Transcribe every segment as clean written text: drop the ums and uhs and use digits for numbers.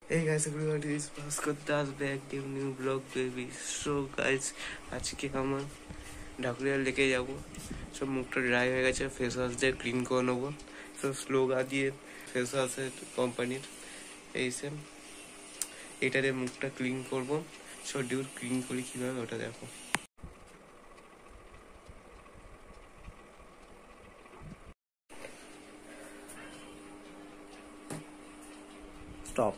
Hey guys, everybody, this is Bhaskar Das back to new vlog baby. So guys, আজকে আমার ঢাকুরিয়া লেকে যাবো। সব মুখটা ড্রাই হয়ে গেছে, ফেস ওয়াশ দিয়ে ক্লিন করে নেবো। সব স্লোগা দিয়ে ফেস ওয়াশের কোম্পানির এই সেম এটা দিয়ে মুখটা ক্লিন করবো। সো ডিউড ক্লিন করি কীভাবে ওটা দেখো। স্টপ।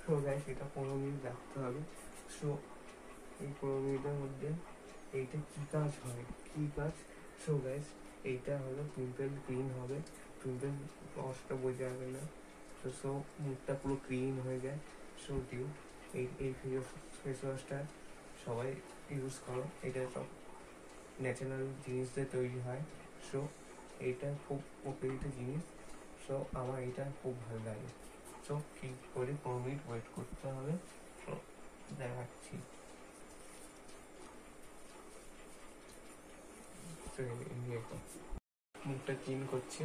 সো গাইস, এটা 15 মিনিট রাখতে হবে। সো এই 15 মিনিটের মধ্যে এইটা কী কাজ হয়, কী কাজ? সো গাইস, এইটা হলো পিম্পল ক্লিন হবে। পিম্পল অসটা বোঝা যাবে না। সো মুখটা পুরো ক্লিন হয়ে যায়। সো ডিউ এই ফেস ওয়াশটা সবাই ইউজ করো। এটা সব ন্যাচারাল জিনিস দিয়ে তৈরি হয়। সো এইটা খুব উপকৃত জিনিস। সো আমার এটা খুব ভালো লাগে। সো কী করে 15 মিনিট ওয়েট করতে হবে দেখাচ্ছি। মুখটা ক্লিন করছি।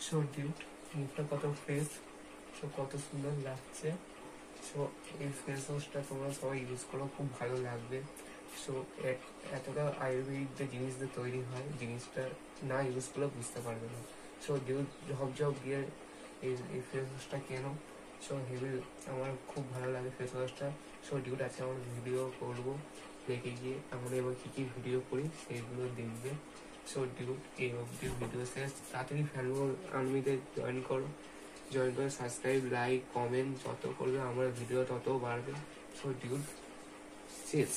সো ডিউড মুখটা কত ফ্রেশ, সো কত সুন্দর লাগছে। সো এই ফেস ওয়াশটা তোমরা সবাই ইউজ করো, খুব ভালো লাগবে। সো এতটা আয়ুর্বেদিক যে জিনিস দিয়ে তৈরি হয়, জিনিসটা না ইউজ করলে বুঝতে পারবে না। সো ডিউড ঝপঝপ গিয়ে এই ফেস ওয়াশটা কেন। সো হেভি আমার খুব ভালো লাগে ফেস ওয়াশটা। সো ডিউড আজকে আমার ভিডিও করবো, দেখে গিয়ে আমরা এবার কী কী ভিডিও করি সেইগুলো দেখবে। সো ডিউড এই অবধি ভিডিও শেষ। তাড়াতাড়ি ফ্যানবল আর্মিতে জয়েন করে সাবস্ক্রাইব, লাইক, কমেন্ট যত করবে আমার ভিডিও তত বাড়বে। সো ডিউড শেষ।